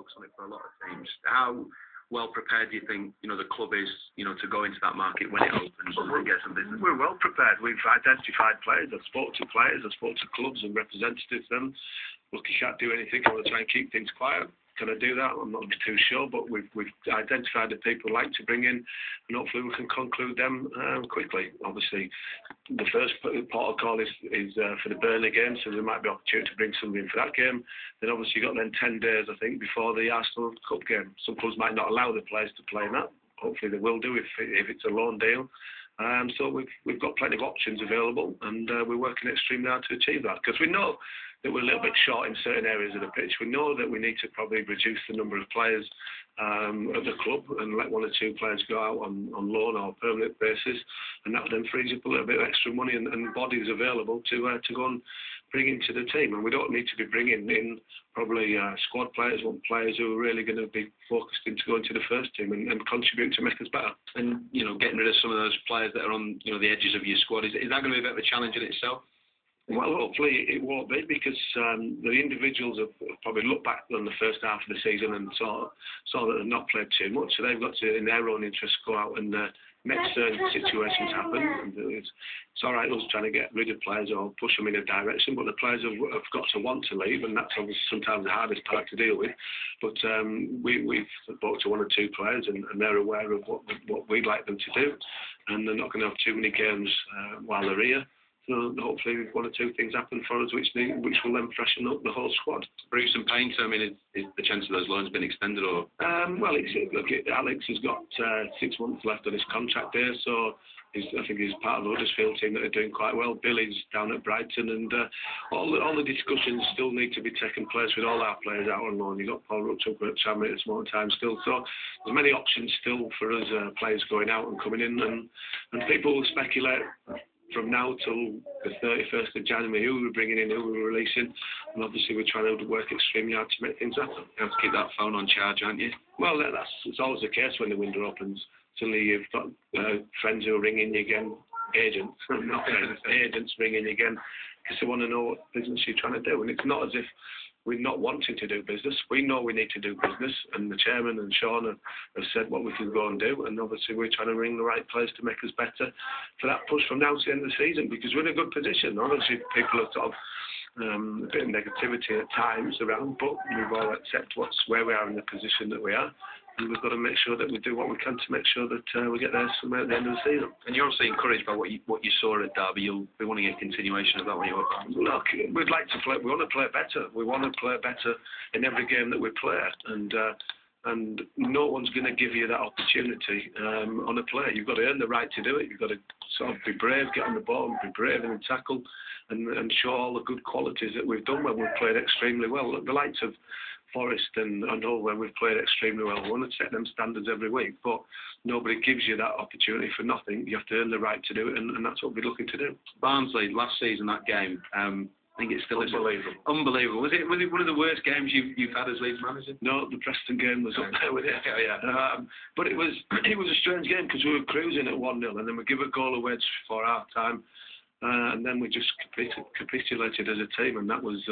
focus on it for a lot of teams. How well prepared do you think, the club is, to go into that market when it opens and get some business? We're well prepared. We've identified players. I've spoke to players. I've spoke to clubs and representatives. Then, look, you can't do anything. I want to try and keep things quiet. Can I do that? I'm not too sure, but we've identified the people we'd like to bring in, and hopefully we can conclude them quickly. Obviously, the first port of call is for the Burnley game, so there might be opportunity to bring somebody in for that game. Then obviously you've got then 10 days, I think, before the Arsenal Cup game. Some clubs might not allow the players to play in that. Hopefully they will do if it's a loan deal. So we've got plenty of options available, and we're working extremely hard to achieve that, because we know that we're a little bit short in certain areas of the pitch. We know that we need to probably reduce the number of players at the club and let one or two players go out on loan or permanent basis, and that then frees up a little bit of extra money and bodies available to go and bring into the team. And we don't need to be bringing in probably squad players, want players who are really going to be focused into going to the first team and contribute to make us better. And, getting rid of some of those players that are on, the edges of your squad, is that going to be a bit of a challenge in itself? Well, hopefully it won't be, because the individuals have probably looked back on the first half of the season and saw that they've not played too much. So they've got to, in their own interest, go out and make certain situations happen. And it's all right us trying to get rid of players or push them in a direction, but the players have got to want to leave, and that's obviously sometimes the hardest part to deal with. But we've spoke to one or two players, and they're aware of what we'd like them to do, and they're not going to have too many games while they're here. So hopefully one or two things happen for us which will then freshen up the whole squad. Bruce and Payne, so is the chance of those loans been extended, or? Well, look, Alex has got 6 months left on his contract there, so I think he's part of the Huddersfield team that are doing quite well. Billy's down at Brighton, and all the discussions still need to be taking place with all our players out on loan. You've got Paul Rutch up at Tranmere at this moment in time still, so there's many options still for us, players going out and coming in, and people will speculate from now till the 31st of January who we're bringing in, who we're releasing, and obviously we're trying to work extremely hard to make things happen. You have to keep that phone on charge, aren't you? Well, it's always the case when the window opens. Suddenly you've got friends who are ringing you again, agents, not friends, agents ringing you again, because they want to know what business you're trying to do. And it's not as if we're not wanting to do business. We know we need to do business, and the chairman and Sean have said what we can go and do, and obviously we're trying to ring the right players to make us better for that push from now to the end of the season, because we're in a good position. Obviously people are sort of a bit of negativity at times around, but we've all accepted where we are in the position that we are. And we've got to make sure that we do what we can to make sure that we get there somewhere at the end of the season. And you're obviously encouraged by what you saw at Derby. You'll be wanting a continuation of that when you're back. Look, we'd like to play. We want to play better. We want to play better in every game that we play. And no one's going to give you that opportunity on a play. You've got to earn the right to do it. You've got to sort of be brave, get on the ball, and be brave in the tackle, and show all the good qualities that we've done when we've played extremely well. Look, the likes of Forest and Hull, where we've played extremely well, we want to set them standards every week, but nobody gives you that opportunity for nothing. You have to earn the right to do it, and that's what we're looking to do. Barnsley, last season, that game, I think it still is unbelievable. Was it one of the worst games you've had as Leeds manager? No, the Preston game was up there with it. Yeah. But it was a strange game, because we were cruising at 1-0, and then we give a goal away for half time, and then we just capitulated as a team, and that was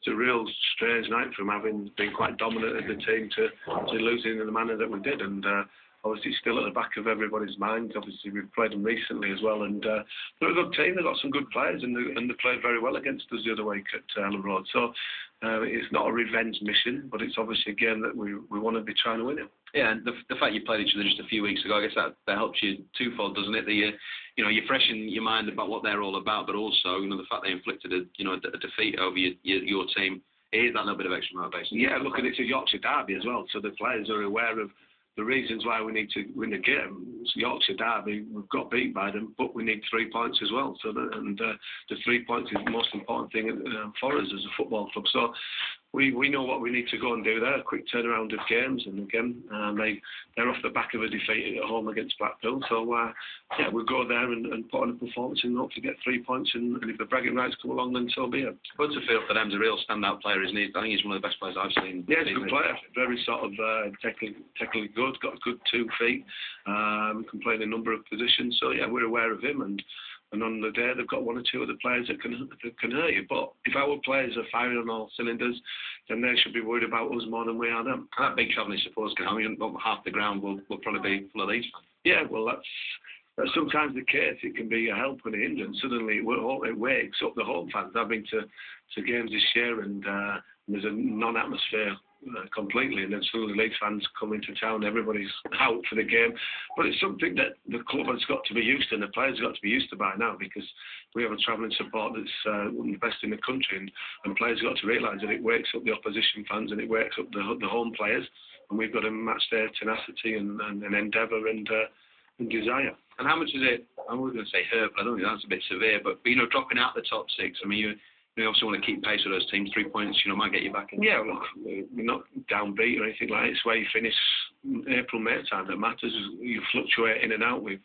it's a real strange night from having been quite dominant as a team to losing in the manner that we did, and obviously still at the back of everybody's minds. Obviously we've played them recently as well, and they're a good team. They've got some good players, and they played very well against us the other week at Ellen Road. So it's not a revenge mission, but it's obviously a game that we want to be trying to win it. Yeah, and the fact you played each other just a few weeks ago, I guess that helps you twofold, doesn't it? You're fresh in your mind about what they're all about, but also the fact they inflicted a defeat over your team. It is that little bit of extra motivation. Yeah, look, and it's a Yorkshire derby as well, so the players are aware of the reasons why we need to win the game. It's Yorkshire derby, we've got beat by them, but we need 3 points as well. So the 3 points is the most important thing for us as a football club. So we know what we need to go and do there. A quick turnaround of games, and again they're off the back of a defeat at home against Blackpool. So we'll go there and put on a performance and hopefully get 3 points. And if the bragging rights come along, then so be it. Butterfield for them's a real standout player, isn't he? I think he's one of the best players I've seen. Yeah, he's a good player. Very sort of technically good. Got a good 2 feet. Can play in a number of positions. So yeah, we're aware of him, and and on the day they've got one or two other players that can hurt you. But if our players are firing on all cylinders, then they should be worried about us more than we are them. And that big travelling supporters can, I mean, half the ground will probably be full of these fans. Yeah, well, that's sometimes the case. It can be a help and a hindrance. Suddenly it wakes up the home fans. I've been to games this year, and there's a non-atmosphere completely, and then suddenly Leeds fans come into town, everybody's out for the game. But it's something that the club has got to be used to, and the players have got to be used to by now, because we have a travelling support that's the best in the country, and players have got to realise that it wakes up the opposition fans and it wakes up the home players, and we've got to match their tenacity and endeavour and desire. And how much is it? I was going to say hurt, but I don't think that's a bit severe. But dropping out the top six, I mean, you also want to keep pace with those teams. 3 points, might get you back in. Yeah, look, we're not downbeat or anything like that. It's where you finish April, May time that matters. You fluctuate in and out. We've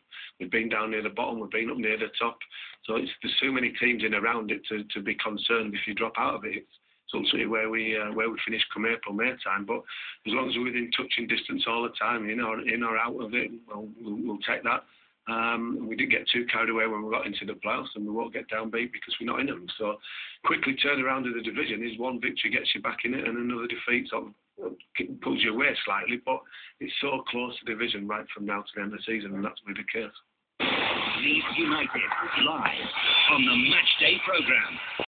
been down near the bottom. We've been up near the top. So there's too many teams in around it to be concerned if you drop out of it. It's ultimately where we finish come April, May time. But as long as we're within touching distance all the time, in or out of it, we'll take that. We didn't get too carried away when we got into the playoffs, and we won't get downbeat because we're not in them. So quickly turn around in the division is one victory gets you back in it, and another defeat sort of pulls you away slightly. But it's so close to division right from now to the end of the season, and that's really the case. Leeds United live on the Matchday programme.